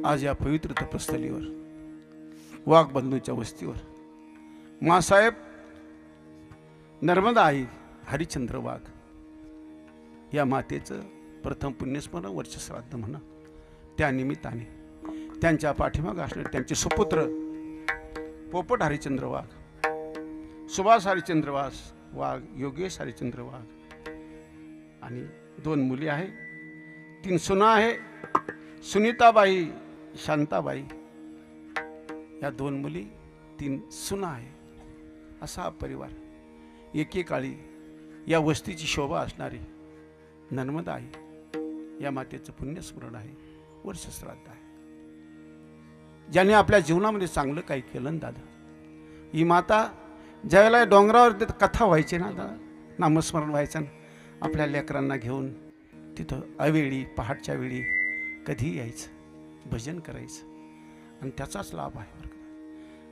आज या पवित्र तपस्थलीवर वाघबंधूंच्या वस्तीवर मासाहेब नर्मदा आई हरिश्चंद्र वाघ या मातेचं प्रथम पुण्यस्मरण वर्षश्राद्ध म्हणा. त्या निमित्ताने त्यांच्या पाठीमागे असलेले त्यांचे सुपुत्र पोपट हरिश्चंद्र वाघ, सुभाष हरिश्चंद्र वाघ, योगेश हरिश्चंद्र वाघ आणि 2 मुली आहे, 3 सुना आहे, सुनीताबाई, शांताबाई या 2 मुली, 3 सुना आहे. असा हा परिवार एकेकाळी या वस्तीची शोभा असणारी नर्मदा आई या मातेचं पुण्यस्मरण आहे, वर्षश्राद्ध आहे. ज्याने आपल्या जीवनामध्ये चांगलं काही केलं ना दादा. ही माता ज्यावेळेला डोंगरावर कथा व्हायची ना दादा, नामस्मरण व्हायचं ना, आपल्या लेकरांना घेऊन तिथं अवेळी पहाटच्या वेळी कधी यायचं, भजन करायचं आणि त्याचाच लाभ आहे.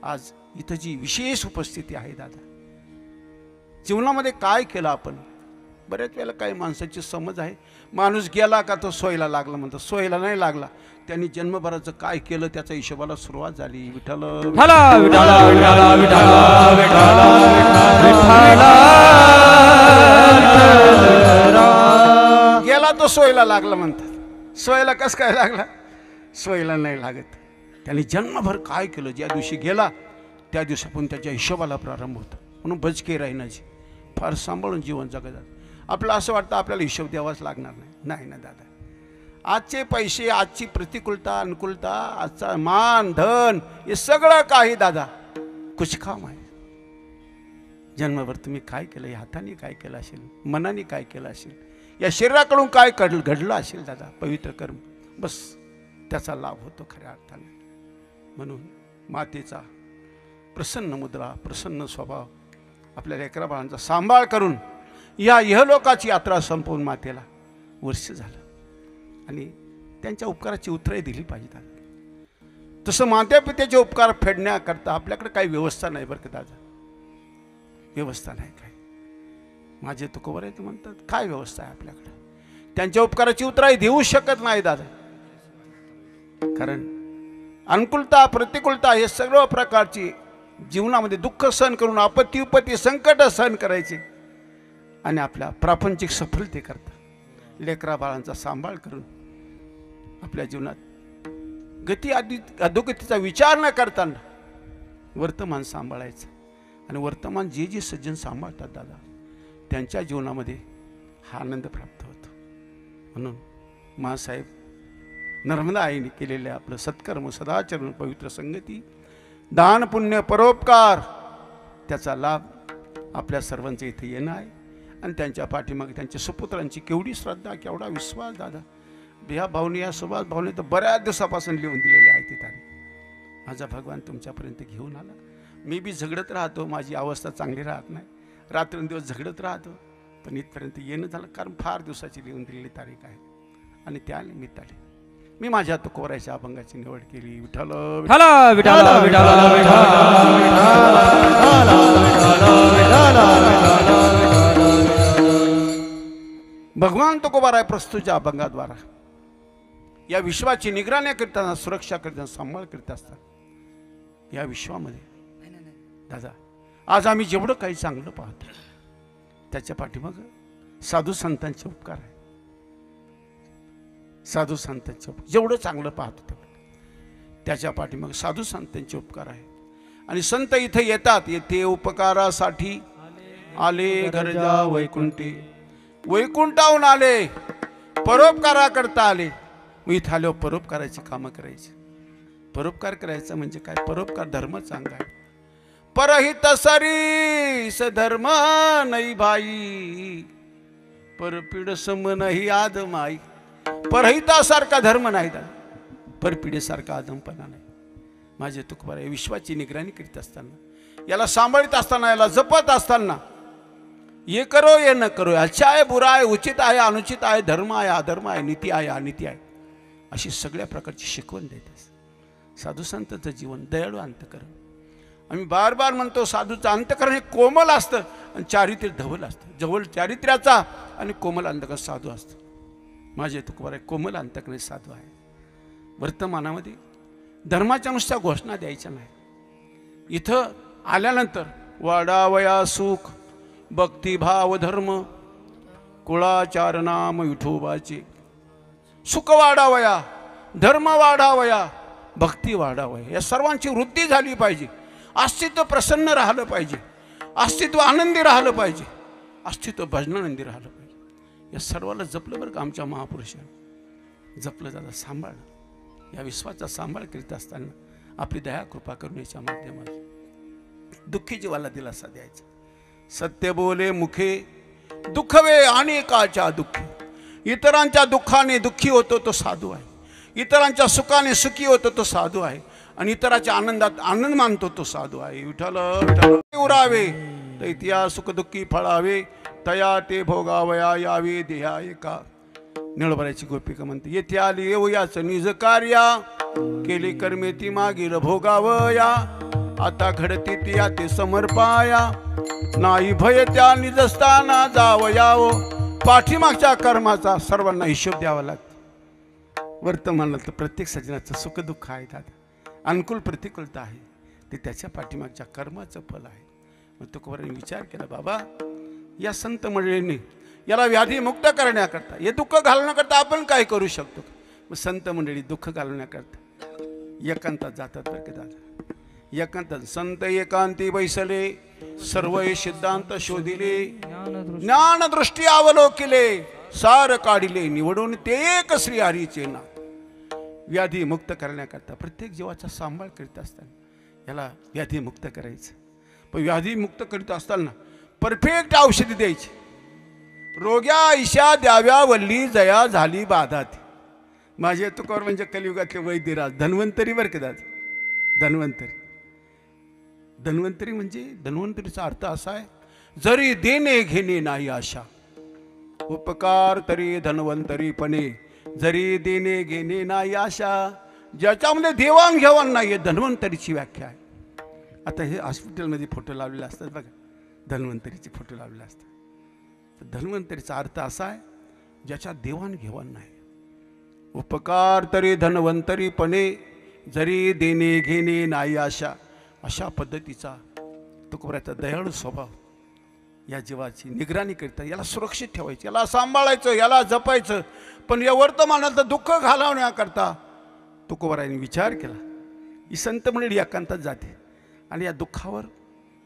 आज इथं जी विशेष उपस्थिती आहे दादा, जीवनामध्ये काय केलं आपण. बऱ्याच वेळेला काही माणसाची समज आहे, माणूस गेला का तो सोयीला लागला म्हणतो. सोयीला नाही लागला, त्यांनी जन्मभराचं काय केलं त्याच्या हिशोबाला सुरुवात झाली. विठ्ठल गेला तो सोयीला लागला म्हणतात. सोयीला कस काय लागला, सोयीला नाही लागत. त्यांनी जन्मभर काय केलं, ज्या दिवशी गेला त्या दिवसापासून त्याच्या हिशोबाला प्रारंभ होता. म्हणून बचके राहिनाची फार सांभाळून जीवन जगतात. आपलं असं वाटतं आपल्याला हिशोब द्यावाच लागणार नाही ना दादा. आजचे पैसे, आजची प्रतिकूलता, अनुकूलता, आजचा मान धन, हे सगळं काही दादा कुचकाम आहे. जन्मभर तुम्ही काय केलं, या हाताने काय केलं असेल, मनाने काय केलं असेल, या शरीराकडून काय घडलं असेल दादा, पवित्र कर्म, बस त्याचा लाभ होतो खऱ्या अर्थाने. म्हणून मातेचा प्रसन्न मुद्रा, प्रसन्न स्वभाव, आपल्या लेकरा बाळांचा सांभाळ करून या इहलोकाची यात्रा संपवून मातेला वर्ष झालं आणि त्यांच्या उपकाराची उतराई दिली पाहिजे. तसं मात्या पित्याचे उपकार फेडण्याकरता आपल्याकडे काही व्यवस्था नाही बरं का दादा, व्यवस्था नाही. काय माझे तुकोबर आहे ते म्हणतात, काय व्यवस्था आहे आपल्याकडे. त्यांच्या उपकाराची उतराई देऊ शकत नाही दादा, कारण अनुकूलता प्रतिकूलता हे सर्व प्रकारची जीवनामध्ये दुःख सहन करून, आपत्ती उपत्ती संकट सहन करायचे आणि आपल्या प्रापंचिक सफलतेकरता लेकरा बाळांचा सांभाळ करून आपल्या जीवनात गती अधोगतीचा विचार न करताना वर्तमान सांभाळायचं. आणि वर्तमान जे जे सज्जन सांभाळतात दादा, त्यांच्या जीवनामध्ये हा आनंद प्राप्त होतो. म्हणून मासाहेब नर्मदा आईने केलेल्या आपलं सत्कर्म, सदाचरण, पवित्र संगती, दान, पुण्य, परोपकार, त्याचा लाभ आपल्या सर्वांचं इथे येणं आहे. आणि त्यांच्या पाठीमागे त्यांच्या सुपुत्रांची केवढी श्रद्धा, केवढा विश्वास दादा. ह्या भावने, या सुभाष भावने तर बऱ्याच दिवसापासून लिहून दिलेले आहे तिथे. माझा भगवान तुमच्यापर्यंत घेऊन आला. मी बी झगडत राहतो, माझी अवस्था चांगली राहत नाही, रात्रंदिवस झगडत राहतो, पण इथपर्यंत येणं झालं कारण फार दिवसाची लिहून दिलेली तारीख आहे. आणि त्या निमित्ताने मी माझ्या तुकोबराच्या अभंगाची निवड केली. विठ्ठल भगवान तुकोबाराय प्रस्तुतच्या अभंगाद्वारा या विश्वाची निगराणी करताना, सुरक्षा करताना, सांभाळ करत असतात या विश्वामध्ये दादा. आज आम्ही जेवढं काही चांगलं पाहतो त्याच्या पाठीमागं साधू संतांचे उपकार आहे. साधू संतांचे जेवढं चांगलं पाहतो तेवढं त्याच्या पाठीमागे साधू संतांचे उपकार आहे. आणि संत इथे येतात, येथे उपकारासाठी आले गरजा वैकुंठी, वैकुंठाहून आले परोपकारा करता आले. मग इथं आल्यावर परोपकाराची कामं करायची. परोपकार करायचं म्हणजे काय, परोपकार धर्म चांगला आहे. परहित सरीस धर्म नाही भाई, परपीड सम नाही आदमाई. परहितासारखा धर्म नाही दादा, परपिढीसारखा आदमपणा नाही. माझे तुकोबाराय विश्वाची निगराणी करीत असताना, याला सांभाळीत असताना, याला जपत असताना, ये करो ये न करो, अच्छा आहे बुरा आहे, उचित आहे अनुचित आहे, धर्म आहे अधर्म आहे, नीती आहे अनिती आहे, अशी सगळ्या प्रकारची शिकवण देते. साधू संतांचं जीवन दयाळू अंतकरण. आम्ही बार बार म्हणतो साधूचं अंतकरण हे कोमल असतं आणि चारित्र्य धवल असतं. जवळ वर्तमानामध्ये धर्माच्या नुसत्या घोषणा द्यायच्या नाही. इथं आल्यानंतर वाढावया सुख भक्तिभाव धर्म कुळाचार नाम विठोबाचे. सुख वाढावया, धर्म वाढावया, भक्ती वाढावया, या सर्वांची वृद्धी झाली पाहिजे. अस्तित्व प्रसन्न राहिलं पाहिजे, अस्तित्व आनंदी राहिलं पाहिजे, अस्तित्व भजनानंदी राहिलं पाहिजे. या सर्वाला जपलं बरं का आमच्या महापुरुषांनी. जपलं जातं, सांभाळलं. या विश्वाचा सांभाळ करीत असताना आपली दया कृपा करून याच्या माध्यमातून दुःखी जीवाला दिलासा द्यायचा. सत्य बोले मुखे दुःखवे अनेकाच्या दुःखी. इतरांच्या दुःखाने दुःखी होतो तो साधू आहे, इतरांच्या सुखाने सुखी होतो तो साधू आहे, आणि इतराच्या आनंदात आनंद मानतो तो साधू आहे. विठ्ठल विठ्ठल उरावे तैतिया सुख दुःखी फळावे, तया ते भोगावया यावे देहा एका. निळबराची गोपिका म्हणते, येथे आली येऊयाच निज कार्या, केली कर्मे ती मागील भोगावया, आता घडते ती ते समर्पाया, नाही भय त्या निजस्थाना जावयावो. पाठीमागच्या कर्माचा सर्वांना हिशोब द्यावा लागतो. वर्तमानात प्रत्येक सज्जनाचं सुख दुःख आहे दादा, अनुकूल प्रतिकूलता आहे, ते त्याच्या पाठीमागच्या कर्माचं फल आहे. मग तुकोबारांनी विचार केला, बाबा या संत मंडळींनी याला व्याधी मुक्त करण्याकरता, हे दुःख घालवण्याकरता आपण काय करू शकतो. मग संत मंडळी दुःख घालवण्याकरता एकांतात जातात बरं का दादा. एकांतात संत एकांती बैसले, सर्व सिद्धांत शोधिले, ज्ञानदृष्टी अवलोकिले, सार काढिले निवडून ते एक श्री हरीचे नाम. व्याधी मुक्त करण्याकरता प्रत्येक जीवाचा सांभाळ करीत असताना याला व्याधी मुक्त करायचं. पण व्याधी मुक्त करीत असताना परफेक्ट औषधी द्यायची. रोग्या ईशा द्याव्या वल्ली जया झाली बाधा ती. माझे तुकोबार म्हणजे कलियुगातले वैद्यराज धन्वंतरी बरं का दादा. धन्वंतरी, धन्वंतरी म्हणजे धन्वंतरीचा अर्थ असा आहे, जरी देणे घेणे नाही आशा, उपकार तरी धन्वंतरीपणे, जरी देणे घेणे नाही आशा. ज्याच्यामध्ये देवाणघेवाण नाही आहे धन्वंतरीची व्याख्या आहे. आता हे हॉस्पिटलमध्ये फोटो लावलेले असतात बघा, धन्वंतरीचे फोटो लावलेले असतात. धन्वंतरीचा अर्थ असा आहे, ज्याच्या देवाणघेवाण नाही. उपकार तरी धन्वंतरीपणे, जरी देणे घेणे नाही आशा. अशा पद्धतीचा तुकोबाराचा दयाळू स्वभाव या जीवाची निगराणी करता, याला सुरक्षित ठेवायचं, याला सांभाळायचं, याला जपायचं. पण या वर्तमानात दुःख घालवण्याकरता तुकोबारांनी विचार केला. ही संत मंडळी एकांतात जाते आणि या दुःखावर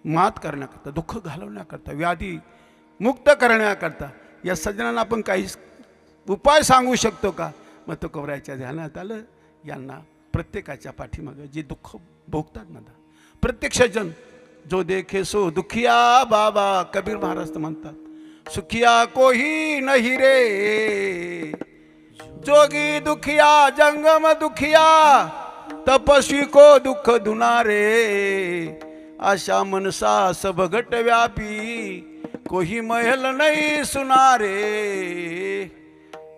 मात करण्याकरता, दुःख घालवण्याकरता, व्याधी मुक्त करण्याकरता या सज्जनांना आपण काही उपाय सांगू शकतो का. मग तुकोबाराच्या ध्यानात आलं, यांना प्रत्येकाच्या पाठीमागं जे दुःख भोगतात ना, प्रत्येक सज्जन जो देखे सो दुखिया. बाबा कबीर महाराज म्हणतात, सुखिया कोही नहीं रे, जोगी दुखिया जंगम दुखिया, तपस्वी को दुख दुनारे, आशा मनसा सब घट व्यापी, कोही महल नहीं सुनारे.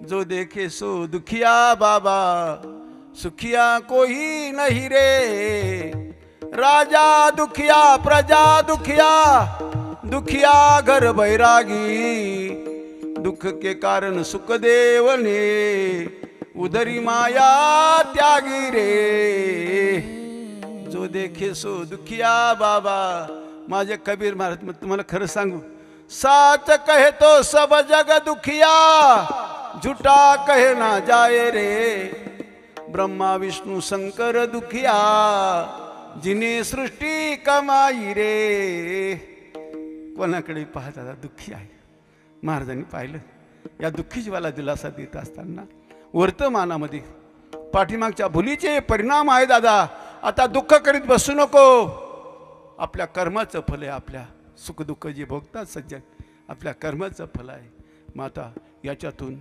जो देखे सो दुखिया बाबा, सुखिया कोही नहीं रे, राजा दुखिया प्रजा दुखिया, दुखिया घर बैरागी, दुख के कारण सुखदेव ने उदरी माया त्यागी रे. जो देखे सो दुखिया बाबा. माझे कबीर महाराज तुम्हाला खरं सांगू, साच कहे तो सब जग दुखिया, झूठा कहे ना जाए रे. ब्रह्मा विष्णू शंकर दुखिया, जिने सृष्टी कमाई रे. कोणाकडे पाहता दुःखी आहे. महाराजांनी पाहिलं, या दुःखी जीवाला दिलासा देत असताना वर्तमानामध्ये पाठीमागच्या भुलीचे परिणाम आहे दादा. आता दुःख करीत बसू नको. आपल्या कर्माचं फल आहे. आपल्या सुखदुःख जे भोगतात सज्जन, आपल्या कर्माचं फल आहे. माता याच्यातून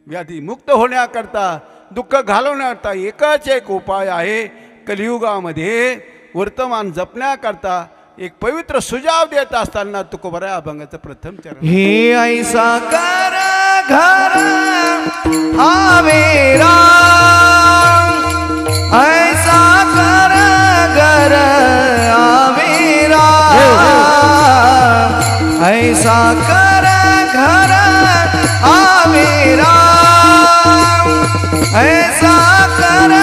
व्याधी मुक्त होण्याकरता, दुःख घालवण्याकरता एकच एक उपाय आहे. कलियुगामध्ये वर्तमान जपण्याकरता एक पवित्र सुझाव देत असताना तुकोबारा अभंगाचं प्रथम चरण. हे ऐसा कर घर आवेरा, ऐसा कर घर आवेरा, ऐसा कर घर आवेरा, ऐसा कर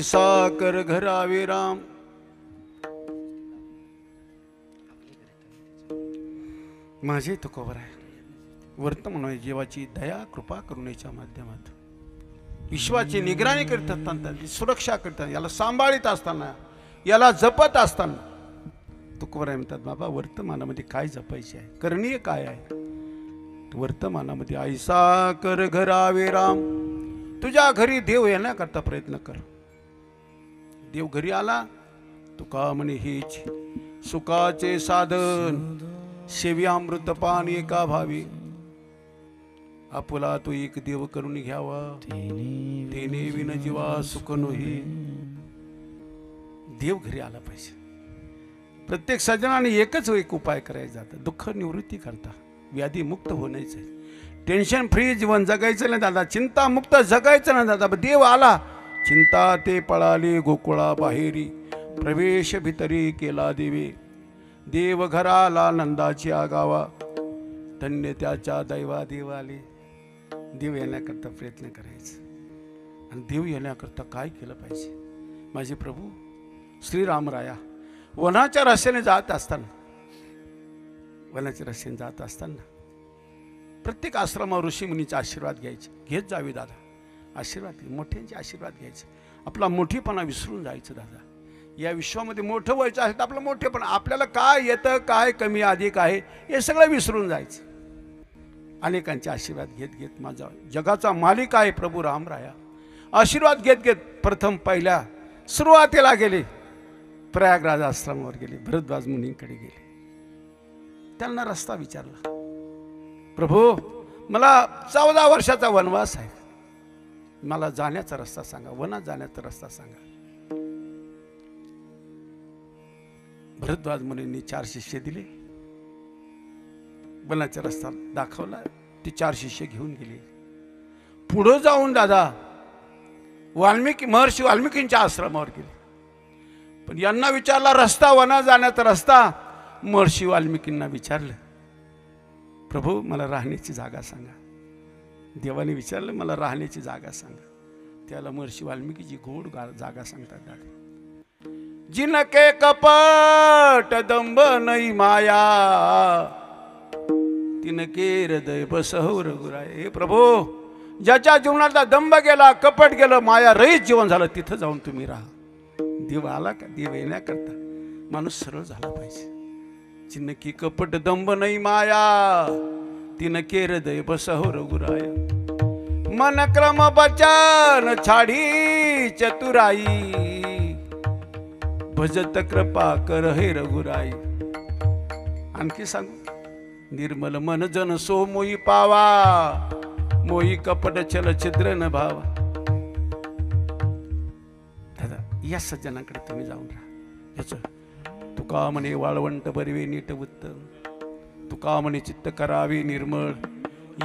ऐसा कर घरावे राम. माझे तुकोबर आहे वर्तमान जीवाची दया कृपा करुणेच्या माध्यमातून विश्वाची निगराणी करीत असताना, सुरक्षा करताना, याला सांभाळीत असताना, याला जपत असताना तुकोबर आहे म्हणतात बाबा वर्तमानामध्ये काय जपायचे आहे, करणीय काय आहे. वर्तमानामध्ये ऐसा कर घरावे राम. तुझ्या घरी देव येण्याकरता प्रयत्न कर. देव घरी आला तुका म्हणे हेच सुखाचे साधन, सेवी अमृत पान एका भावी. आपुला तो एक देव करून घ्यावा, तेने विन जीवा सुख नोही. देव घरी आला पाहिजे. प्रत्येक सज्जनाने एकच एक उपाय करायचा जातं, दुःख निवृत्ती करता, व्याधी मुक्त होण्याचं, टेन्शन फ्री जीवन जगायचं नाही दादा, चिंता मुक्त जगायचं नाही दादा. देव आला, चिंता ते पळाली गोकुळा बाहेरी, प्रवेश भितरी केला देवे. देव घराला नंदाची आगावा, धन्य त्याच्या दैवा देवाले. देव येण्याकरता प्रयत्न करायचा. आणि देव येण्याकरता काय केलं पाहिजे. माझे प्रभू श्रीरामराया वनाच्या रस्त्याने जात असताना, वनाच्या रस्त्याने जात असताना प्रत्येक आश्रमावर ऋषीमुनीचा आशीर्वाद घ्यायचे. घेत जावे दादा, आशीर्वाद घे, मोठ्यांचे आशीर्वाद घ्यायचे. आपला मोठेपणा विसरून जायचं दादा. या विश्वामध्ये मोठं व्हायचं आहे तर आपलं मोठेपणा, आपल्याला काय येतं, काय कमी अधिक आहे, हे सगळं विसरून जायचं. अनेकांचे आशीर्वाद घेत घेत माझा जगाचा मालिक आहे प्रभू रामराया आशीर्वाद घेत घेत प्रथम पहिल्या सुरुवातीला गेले, प्रयागराज आश्रमावर गेले, भरद्वाज मुनींकडे गेले. त्यांना रस्ता विचारला, प्रभू मला 14 वर्षाचा वनवास आहे, मला जाण्याचा रस्ता सांगा, वनात जाण्याचा रस्ता सांगा. भरद्वाज मुनींनी 4 शिष्य दिले, वनाचा रस्ता दाखवला. ते 4 शिष्य घेऊन गेले. पुढे जाऊन दादा महर्षी वाल्मिकींच्या आश्रमावर गेले. पण यांना विचारला रस्ता, वनात जाण्याचा रस्ता. महर्षी वाल्मिकींना विचारलं, प्रभू मला राहण्याची जागा सांगा. देवाने विचारलं मला राहण्याची जागा सांगा. त्याला महर्षी वाल्मिकीची गोड जागा सांगतात दादा. जिनके कपट दंभ नाही माया, तिनके हृदय बसहो रघुराय. हे प्रभू ज्याच्या जीवनाचा दंभ गेला, कपट गेलं, माया रहित जीवन झालं, तिथं जाऊन तुम्ही राहा. देव आला का? देव येण्याकरता माणूस सरळ झाला पाहिजे. जिनकी कपट दंभ नाही माया, तिनके हृदय बसहो रघुराय. मन क्रम बचन छाडी चतुराई, भजत कृपा कर हे रघुराई. आणखी सांगू, निर्मल मन जन सो मोही पावा, मोही कपट चल छिद्र न भावा. दादा या सज्जनाकडे तुम्ही जाऊन राहा. याच तुका म्हणे वाळवंट बरवे नीट उत्तम, तुका म्हणे चित्त करावे निर्मळ,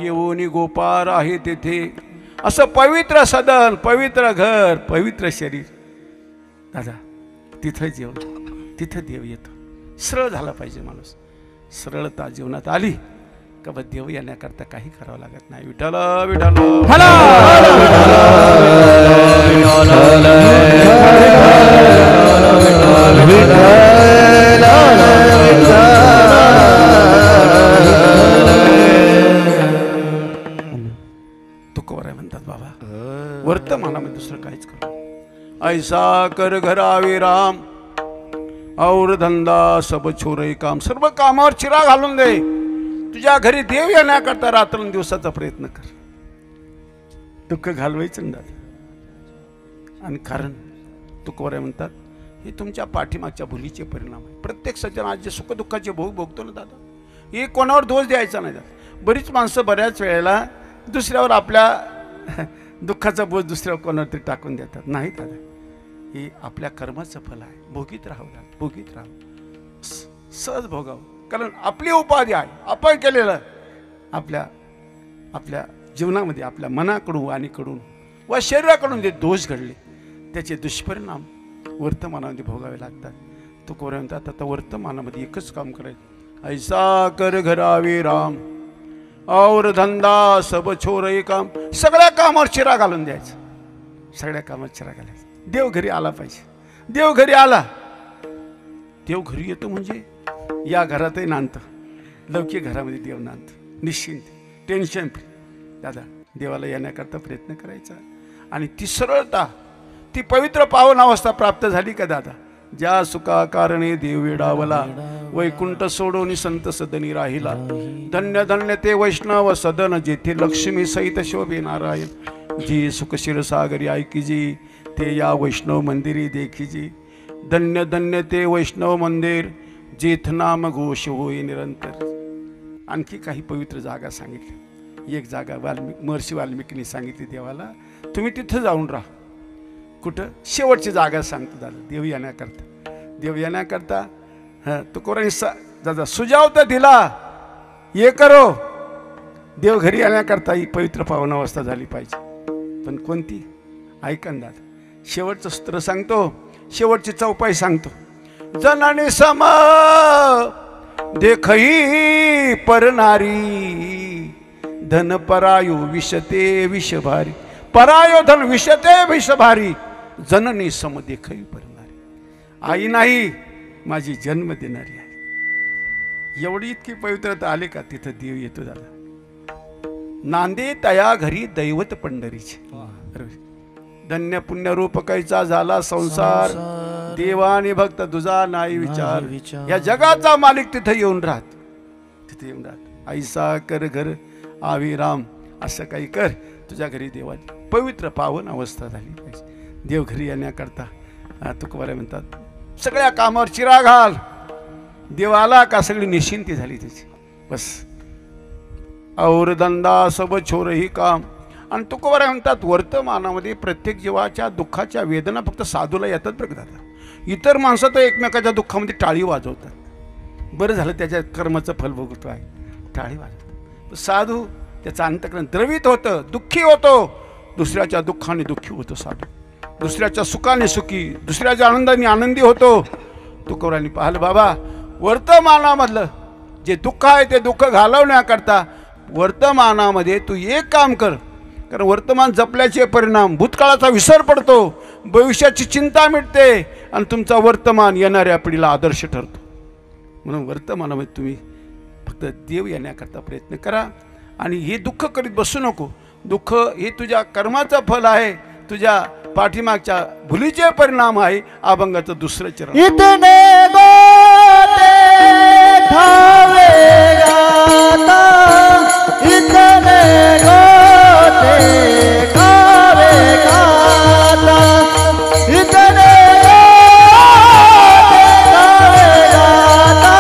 येवोनी गोपार आहे तेथे. असं पवित्र सदन, पवित्र घर, पवित्र शरीर दादा, तिथं जेवण, तिथं देव येतो. सरळ झाला पाहिजे माणूस. सरळता जीवनात आली का देव येण्याकरता काही करावं लागत नाही. विठ्ठल विठ्ठल तुकोबर आहे म्हणतात बाबा. वर्तमानामध्ये दुसरं काहीच करू. ऐसा कर घरावे राम, और धंदा सब छोरे काम. सर्व कामावर चिरा घालून दे. तुझ्या घरी देव येण्याकरता रात्रंदिवसाचा प्रयत्न कर. दुःख घालवायचं ना दादा. आणि कारण तुकोबर म्हणतात हे तुमच्या पाठीमागच्या भुलीचे परिणाम आहे. प्रत्येक सज्जन आज जे सुखदुःखाचे भोग भोगतो ना दादा, हे कोणावर दोष द्यायचा नाही दादा. बरीच माणसं बऱ्याच वेळेला दुसऱ्यावर आपल्या दुःखाचा बोध दुसऱ्यावर कोणावर तरी टाकून देतात. नाही दादा, हे आपल्या कर्माचं फल आहे. भोगीत राहावं लागतं, भोगीत राहावं, सहज भोगावं. कारण आपली उपाधी आहे, आपण केलेलं आपल्या आपल्या जीवनामध्ये आपल्या मनाकडून वाणीकडून व शरीराकडून जे दोष घडले त्याचे दुष्परिणाम वर्तमानामध्ये भोगावे लागतात. तो कोरे म्हणतात आता वर्तमानामध्ये एकच काम करायचं. ऐसा कर घरावे राम, और धंदा सब छोर काम. सगळ्या कामावर चिरा घालून द्यायचं, सगळ्या कामात चिरा घालायचं. देव घरी आला पाहिजे. देव घरी आला, देव घरी येतो म्हणजे या घरातही नांदतं, लौकिक घरामध्ये देव नांदतं, निश्चिंत, टेन्शन फ्री. दादा देवाला येण्याकरता प्रयत्न करायचा. आणि ती सरळता, ती पवित्र पावन अवस्था प्राप्त झाली का दादा? ज्या सुखा कारणे देव वेडावला, वैकुंठ सोडून संत सदनी राहिला. धन्य धन्य ते वैष्णव सदन, जेथे लक्ष्मी सहित शोभे नारायण. जी सुख क्षीरसागरी ऐकीजी, ते या वैष्णव मंदिरी देखीजी. धन्य धन्य ते वैष्णव मंदिर, जेथ नाम घोष होई निरंतर. आणखी काही पवित्र जागा सांगितली. एक जागा महर्षी वाल्मिकींनी सांगितली देवाला, तुम्ही तिथं जाऊन राहा. कुठं? शेवटची जागा सांगतो दादा देव येण्याकरता. देव येण्याकरता तुकोरांनी दादा सुजाव तर दिला, ये करो. देव घरी येण्याकरता ही पवित्र पावन अवस्था झाली पाहिजे. पण कोणती? ऐका ना दादा, शेवटचं सूत्र सांगतो, शेवटची चौपाई सांगतो. जननी सम देखई परनारी, धन परायो विषते विषभारी. परायो धन विषते विषभारी, जननी सम देखई परनारी. आई नाही, माझी जन्म देणारी आहे. एवढी इतकी पवित्रता आली का तिथं देव येतो दादा. नांदे तया घरी दैवत पंढरीचे. धन्य पुण्य रूप कैचा झाला संसार, देवानी भक्त तुझा नाही विचार. या जगाचा मालिक तिथे येऊन राहत, तिथे येऊन राहत. ऐसा कर घर आवी राम, असं काही कर, तुझ्या घरी देवाची पवित्र पावन अवस्था झाली पाहिजे. देव घरी येण्याकरता तुकोबाराय म्हणतात, सगळ्या कामावर चिरा घाल. देव आला का सगळी निश्चिंती झाली त्याची. बस और धंदा सब छोर ही काम. आणि तुकोबाराय म्हणतात, वर्तमानामध्ये प्रत्येक जीवाच्या दुःखाच्या वेदना फक्त साधूला येतात बरं का. इतर माणसं तर एकमेकाच्या दुःखामध्ये टाळी वाजवतात. बरं झालं त्याच्या कर्माचं फल भोगतो आहे, टाळी वाजवतात. साधू त्याचं अंतःकरण द्रवित होतं, दुःखी होतो. दुसऱ्याच्या दुःखाने दुःखी होतो साधू, दुसऱ्याच्या सुखाने सुखी, दुसऱ्याच्या आनंदाने आनंदी होतो. तुकोबारायांनी पाहिलं, बाबा वर्तमानामधलं जे दुःख आहे ते दुःख घालवण्याकरता वर्तमानामध्ये तू एक काम कर. कारण वर्तमान जपल्याचे परिणाम, भूतकाळाचा विसर पडतो, भविष्याची चिंता मिटते आणि तुमचा वर्तमान येणाऱ्या पिढीला आदर्श ठरतो. म्हणून वर्तमानामध्ये तुम्ही फक्त देव येण्याकरता प्रयत्न करा. आणि हे दुःख करीत बसू नको. दुःख हे तुझ्या कर्माचं फल आहे, तुझ्या पाठीमागच्या भुलीचे परिणाम आहे. अभंगाचं दुसरं चरण. इतने गोते ठावे गाता, इतने गोते ठावे गाता, इतने गोते ठावे गाता,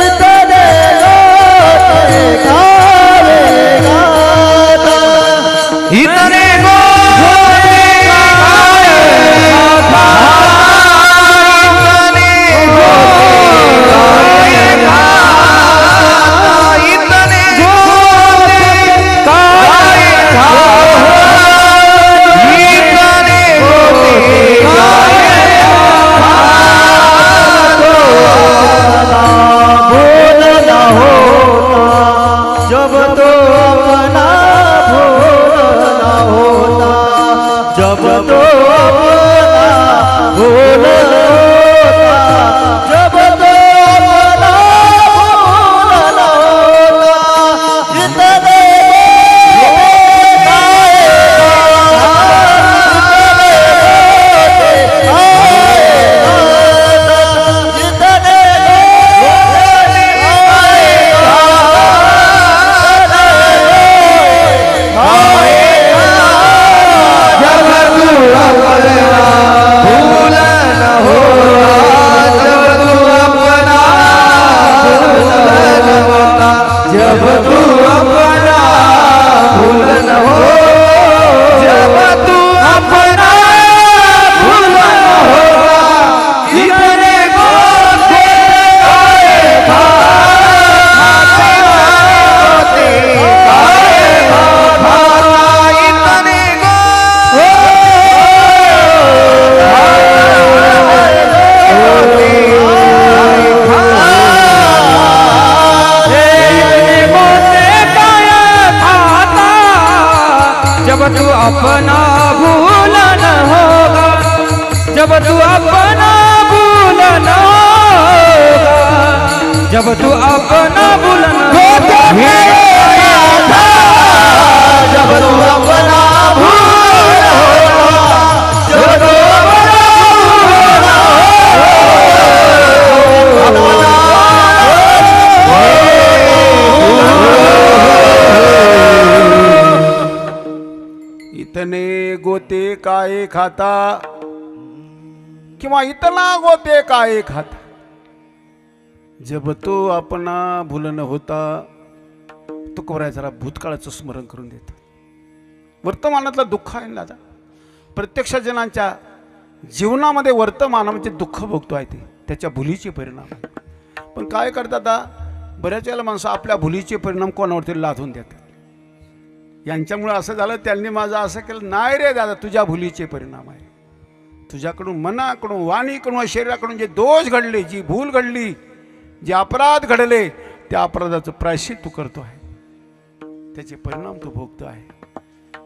इतने गोते ठावे गाता, इतने जब तू अपना भूलन होगा, जब तू अपना भूलना होगा, जब तू अपना भूलना होगा, जब तू अपना भूलना होगा, जब तू इतने गोते काय खाता किंवा इतना गोते काय खाता, जब तो अपना भूलन होता. तुकोबराय जरा भूतकाळाचं स्मरण करून देतात. वर्तमानातलं दुःख आहे ना दादा, प्रत्यक्ष जनांच्या जीवनामध्ये वर्तमानामध्ये दुःख भोगतो आहे ते त्याच्या भुलीचे परिणाम. पण काय करतात दादा, बऱ्याच वेळेला माणसं आपल्या भुलीचे परिणाम कोणावरती लादून देतात. यांच्यामुळे असं झालं, त्यांनी माझं असं केलं. नाही रे दादा, तुझ्या भुलीचे परिणाम आहे. तुझ्याकडून मनाकडून वाणीकडून शरीराकडून जे दोष घडले, जी भूल घडली, जे अपराध घडले, त्या अपराधाचं प्रायश्चित तू करतो आहे, त्याचे परिणाम तू भोगतो आहे.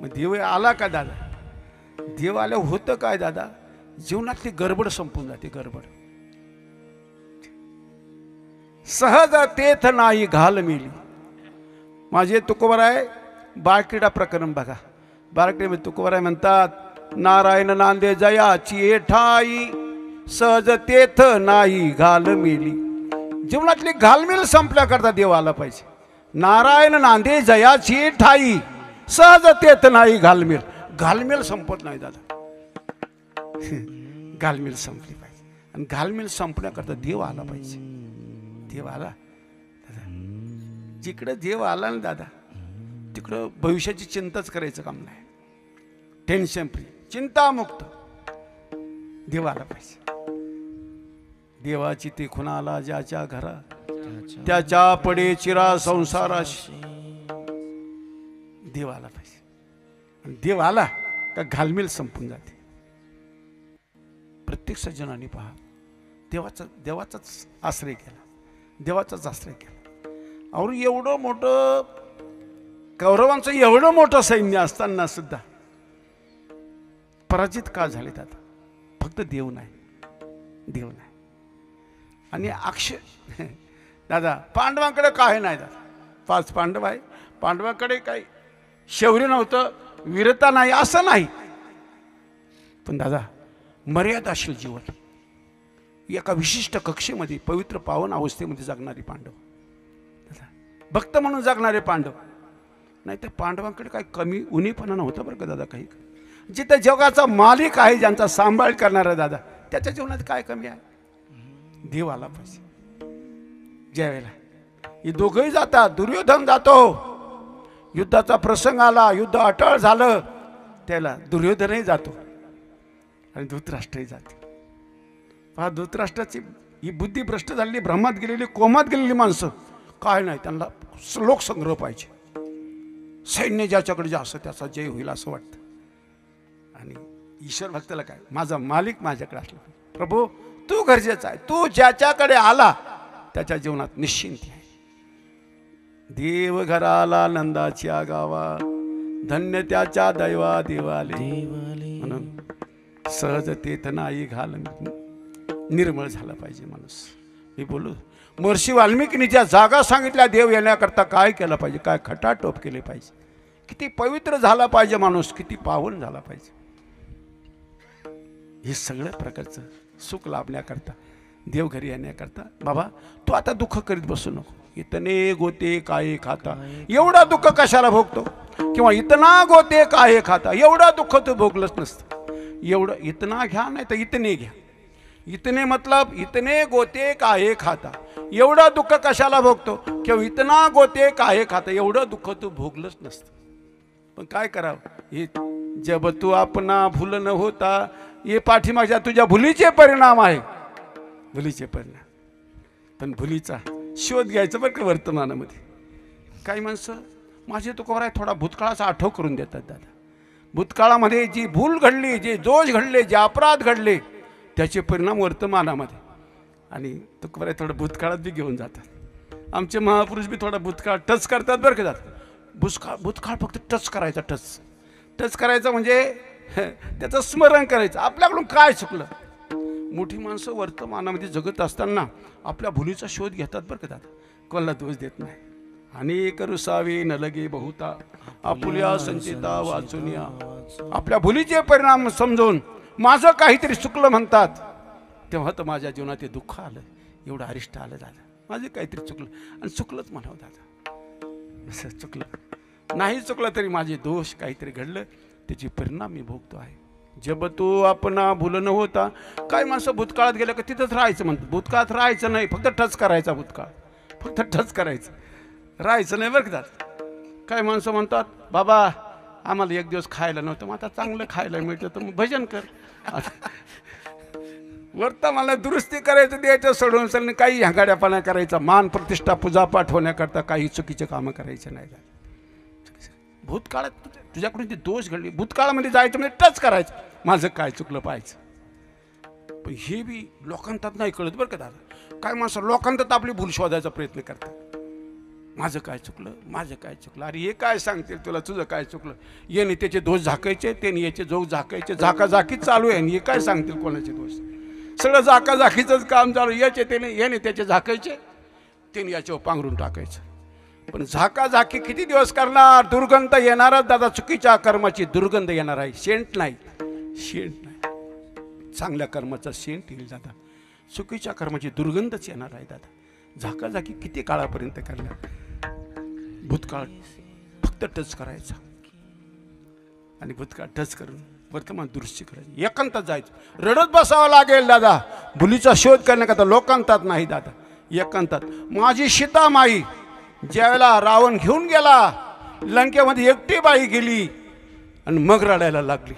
मग देव आला का दादा? देव आलं होतं काय दादा? जीवनातली गडबड संपून जाते. गडबड सहज तेथ नाही घाल मिली. माझे तुकोबराय बाळक्रीडा प्रकरण बघा. बाळक्रीडेमध्ये तुकोबराय म्हणतात, नारायण नांदे जयाची ठाई, सहज तेथ नाही घाल मिली. जीवनातली घालमेल संपल्याकरता देव आला पाहिजे. नारायण नांदे जयाची ठाई, सहज तेथ नाही घालमेल. घालमेल संपत नाही दादा. घालमेल संपली पाहिजे. आणि घालमेल संपण्याकरता देव आला पाहिजे. देव आला दादा. जिकडे देव आला ना दादा, तिकडं भविष्याची चिंताच करायचं काम नाही. टेन्शन फ्री, चिंतामुक्त देव आला पाहिजे. देवाची ते खुणा आला ज्याच्या घरा, त्याच्या पडे चिरा संसाराशी. देव आला पाहिजे. आणि देव आला का घालमेल संपून जाते. प्रत्येक सज्जनाने पहा, देवाचाच आश्रय केला, देवाचाच आश्रय केला. और एवढं मोठं कौरवांचं एवढं मोठं सैन्य असताना सुद्धा पराजित का झाले दादा? फक्त देव नाही, देव नाही. आणि अक्षय दादा, पांडवांकडे काय नाही दादा. 5 पांडव आहे, पांडवांकडे काही शौर्य नव्हतं, वीरता नाही असं नाही. पण दादा, मर्यादाशील जीवन, एका विशिष्ट कक्षेमध्ये पवित्र पावन अवस्थेमध्ये जगणारी पांडव दादा, भक्त म्हणून जगणारे पांडव. नाही तर पांडवांकडे काही कमी उणीपणा नव्हतं बरं का दादा. काही जिथे जगाचा मालिक आहे, ज्यांचा सांभाळ करणारा दादा, त्याच्या जीवनात काय कमी आहे? देव आला पाहिजे. ज्या वेळेला हे दोघंही जातात, दुर्योधन जातो, युद्धाचा प्रसंग आला, युद्ध अटळ झालं, त्याला दुर्योधनही जातो आणि धृतराष्ट्रही जाते. पहा, धृतराष्ट्राची ही बुद्धी भ्रष्ट झालेली, भ्रमात गेलेली, कोमात गेलेली माणसं काय नाही, त्यांना लोकसंग्रह पाहिजे. सैन्य ज्याच्याकडे जास्त त्याचा जय होईल असं वाटतं. आणि ईश्वर भक्ताला काय, माझा मालिक माझ्याकडे असला, प्रभू तू गरजेचा आहे. तू ज्याच्याकडे आला त्याच्या जीवनात निश्चिंती आहे. देव घराला नंदाच्या गावा, धन्य त्याच्या दैवा देवाले. म्हणून सहज तेथ नाही घाल, निर्मळ झाला पाहिजे माणूस. मी बोलू, महर्षी वाल्मिकीने ज्या जागा सांगितल्या देव येण्याकरता काय केलं पाहिजे, काय खटाटोप केले पाहिजे, किती पवित्र झाला पाहिजे माणूस, किती पावन झाला पाहिजे. हे सगळ्या प्रकारचं सुख लाभण्याकरता, देव घरी येण्याकरता, बाबा तू आता दुःख करीत बसू नको. इतने गोते काय खाता, एवढा दुःख कशाला भोगतो? किंवा इतना गोते काय खाता, एवढा दुःख तू भोगलंच नसतं. एवढं इतना घ्या, नाही तर इतने घ्या. इतने मतलब इतने गोते काय खाता, एवढं दुःख कशाला भोगतो? किंवा इतना गोते काय खाता, एवढं दुःख तू भोगलंच नसतं. पण काय करावं? हे जब तू आपणा भूल न होता, हे पाठीमागच्या तुझ्या भुलीचे परिणाम आहे, भुलीचे परिणाम. पण भुलीचा शोध घ्यायचा बरं का वर्तमानामध्ये. काही माणसं माझे तुकोबराय थोडा भूतकाळाचा आठव करून देतात दादा. भूतकाळामध्ये जी भूल घडली, जे दोष घडले, जे अपराध घडले, त्याचे परिणाम वर्तमानामध्ये. आणि तुकोबराय थोडं भूतकाळात बी घेऊन जातात. आमचे महापुरुष बी थोडा भूतकाळ टच करतात बरं का दादा. भूतकाळ फक्त टच करायचा, टच करायचा म्हणजे त्याचं स्मरण करायचं. आपल्याकडून काय चुकलं, मोठी माणसं वर्तमानामध्ये जगत असताना आपल्या भुलीचा शोध घेतात बरं का दादा, कोणाला दोष देत नाही. अनेक रुसावे न लगे बहुता आपुल्या संचिता वाचुनिया. आपल्या भुलीचे परिणाम समजून माझं काहीतरी चुकलं म्हणतात, तेव्हा तर माझ्या जीवनात ते दुःख आलं, एवढं अरिष्ट आलं दादा. माझं काहीतरी चुकलं आणि चुकलंच म्हणावं दादा. असं चुकलं नाही, चुकलं तरी माझे दोष काहीतरी घडलं, त्याचे परिणाम मी भोगतो आहे. जब तो आपणा भूल न होता. काय माणसं भूतकाळात गेलं का तिथंच राहायचं म्हणतात. भूतकाळात राहायचं नाही, फक्त टच करायचा भूतकाळ, फक्त टच करायचं, राहायचं नाही बरं का. काय माणसं म्हणतात बाबा आम्हाला एक दिवस खायला नव्हतं, मग आता चांगलं खायला मिळतं तर मग भजन कर. वर्तमानाला दुरुस्ती करायचं, द्यायचं सोडून सर काही हंगाड्यापणा करायचा, मान प्रतिष्ठा पूजापाठ होण्याकरता काही चुकीचे कामं करायचे नाही. भूतकाळात तुझ्याकडून ते दोष घडले, भूतकाळामध्ये जायचं म्हणजे टच करायचं, माझं काय चुकलं पाहायचं. पण हे बी लोकांतात नाही कळत बरं का दादा. काय माणसं लोकांतात आपली भूल शोधायचा प्रयत्न करतात. माझं काय चुकलं, माझं काय चुकलं, अरे हे काय सांगतील तुला तुझं काय चुकलं. याने त्याचे दोष झाकायचे, त्याने याचे दोष झाकायचे, झाकाझाकीच चालू आहे. हे काय सांगतील कोणाचे दोष, सगळं झाकाझाकीचंच काम चालू. याचे त्याने याने त्याचे झाकायचे, त्याने याच्यावर पांघरून टाकायचं. पण झाकाझाकी किती दिवस करणार, दुर्गंध येणारच दादा. चुकीच्या कर्माची दुर्गंध येणार आहे, सेंट नाही, सेंट नाही. चांगल्या कर्माचा सेंट येईल दादा, चुकीच्या कर्माची दुर्गंधच येणार आहे दादा. झाकाझाकी किती काळापर्यंत करणार. भूतकाळ फक्त टच करायचा आणि भूतकाळ टच करून वर्तमान दुरुस्ती करायची. एकांतात जायचं, रडत बसावं लागेल दादा. भुलीचा शोध करण्याकरता लोकांतात नाही दादा, एकांतात. माझी सीतामाई ज्यावेळेला रावण घेऊन गेला लंकेमध्ये, एकटी बाई गेली आणि मग रडायला लागली,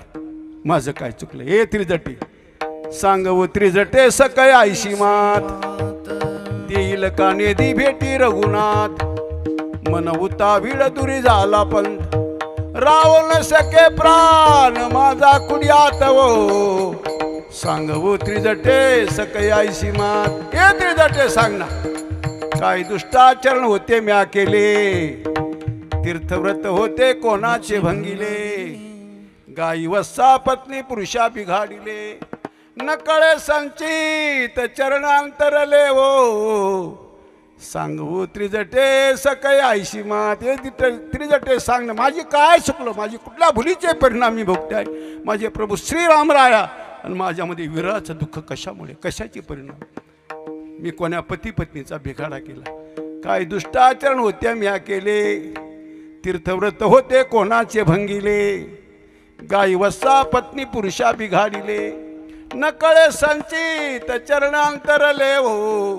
माझं काय चुकलं. हे त्रिजटी सांगव त्रिजटे सकय आईशी मात, देईल का नेदी भेटी रघुनाथ. मन उतावीळ दुरी झाला पंथ, रावण सके प्राण माझा कुड्यात वो. सांगव त्रिजटे सकय आईशी मात. हे त्रिजटे सांग ना, काय दुष्टाचरण होते म्या केले, तीर्थव्रत होते कोणाचे भंगिले. गाई वस्सा पत्नी पुरुषा बिघाडिले, नकळे संचित चरणांतरले वो. सांगू त्रिजटे सकय आईशी मात. हे त्रिजटे सांग ना, माझी काय चुकलं, माझी कुठल्या भुलीचे परिणाम मी भोगते आहे. माझे प्रभू श्रीरामराया आणि माझ्यामध्ये विरहाचं दुःख कशामुळे, कशाचे परिणाम. मी कोण्या पती पत्नीचा बिघाडा केला, काय दुष्टाचरण होत्या म्या केले, तीर्थव्रत होते कोणाचे भंगिले. गाई वस्सा पत्नी पुरुषा बिघाडिले, नकळे संचित चरणांतरले हो.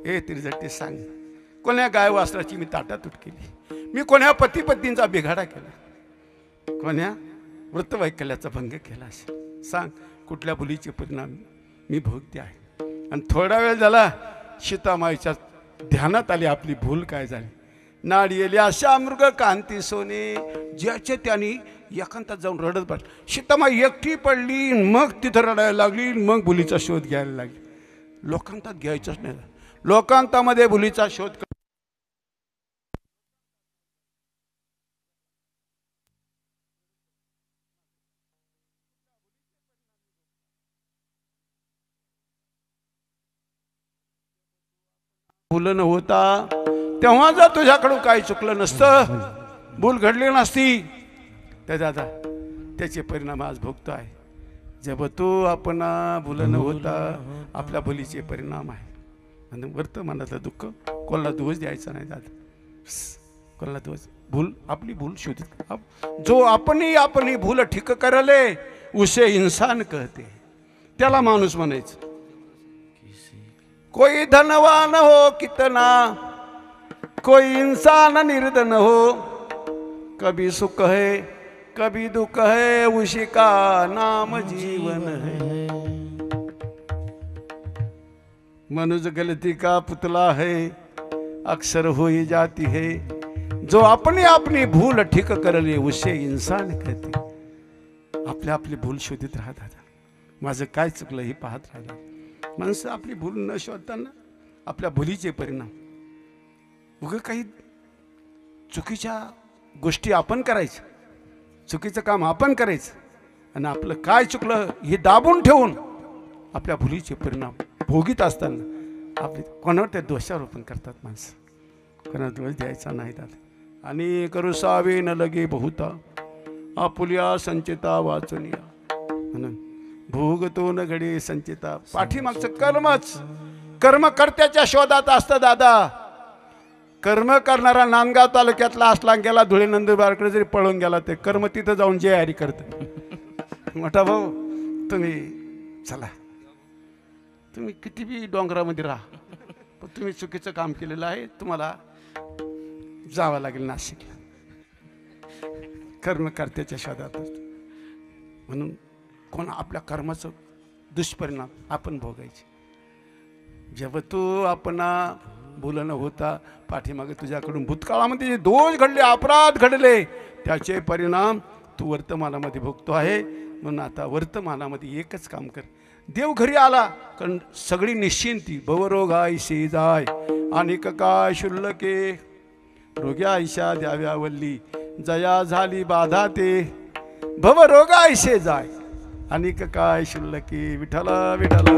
हे त्रिजटे सांग, कोण्या गाय वासराची मी ताटातूट केली, मी कोण्या पती पत्नीचा बिघाडा केला, कोण्या व्रतवैकल्याचा भंग केला. सांग कुठल्या भुलीचे परिणाम मी भोगते आहे. आणि थोडा वेळ झाला सीतामाईच्या ध्यानात आली आपली भूल काय झाली. नाडियेली अशा मृग कांती सोने, ज्याचे त्यांनी एकांतात जाऊन रडत बसली. सीतामाई एकटी पडली, मग तिथं रडायला लागली, मग भुलीचा शोध घ्यायला लागली. लोकांतात घ्यायचंच नाही, लोकांतामध्ये भुलीचा शोध. भूल न होता तेव्हा जर तुझ्याकडून काही चुकलं नसतं, भूल घडली नसती, तर दादा त्याचे परिणाम आज भोगतो आहे. जब तो आपण भूल न होता, आपल्या भुलीचे परिणाम आहे. आणि वर्तमानातलं दुःख कोणाला दोष द्यायचा नाही दादा, कोणाला दोष. भूल आपली भूल शोधित, जो आपणी भूल ठीक करले उसे इंसान कहते, त्याला माणूस म्हणायचं. कोई धनवान हो कितना, कोई इंसान निर्धन हो, कभी सुख है कभी दुख है, उसी का नाम जीवन है. मनुष्य गलती का पुतला है, अक्सर हो ही जाती है. जो अपनी भूल ठीक कर ले उसे इंसान कहते. आपल्या आपली भूल शोधित राहतात. माझं काय चुकलं हे पाहत राहतात. माणसं आपली भूल न शोधताना आपल्या भुलीचे परिणाम, उगा काही चुकीच्या गोष्टी आपण करायचं, चुकीचं काम आपण करायचं आणि आपलं काय चुकलं हे दाबून ठेवून आपल्या भुलीचे परिणाम भोगीत असताना आपले कोणावर त्या दोषारोपण करतात माणसं. कोणावर दोष द्यायचा नाही दादा. आणि करुसावे न लगे बहुता आपुल्या संचिता वाचनिया म्हणून भोगतो न घडे संचिता. पाठीमागचं कर्मच कर्मकर्त्याच्या शोधात असतं दादा. कर्म करणारा नांदगाव तालुक्यातला असला गेला धुळे नंदुरबारकडे जरी पळून गेला ते कर्म तिथं जाऊन जे हरी करतं. मोठा भाऊ तुम्ही चला, तुम्ही किती बी डोंगरामध्ये राहा, पण तुम्ही चुकीचं काम केलेलं आहे, तुम्हाला जावं लागेल नाशिकला. कर्मकर्त्याच्या शोधात असतो म्हणून कोण आपल्या कर्माचं दुष्परिणाम आपण भोगायचे. जेव्हा तू आपणा बोलणं होता पाठीमागे तुझ्याकडून भूतकाळामध्ये जे दोष घडले अपराध घडले त्याचे परिणाम तू वर्तमानामध्ये भोगतो आहे. म्हणून आता वर्तमानामध्ये एकच काम कर. देव घरी आला कारण सगळी निश्चिंती भवरोग आयशी जाय अनेक काय शुल्लके रोग्या आयशा द्याव्या वल्ली जया झाली बाधा ते भवरोग आयशे जाय अनेक काय शुल्लके. विठ्ठला विठ्ठला.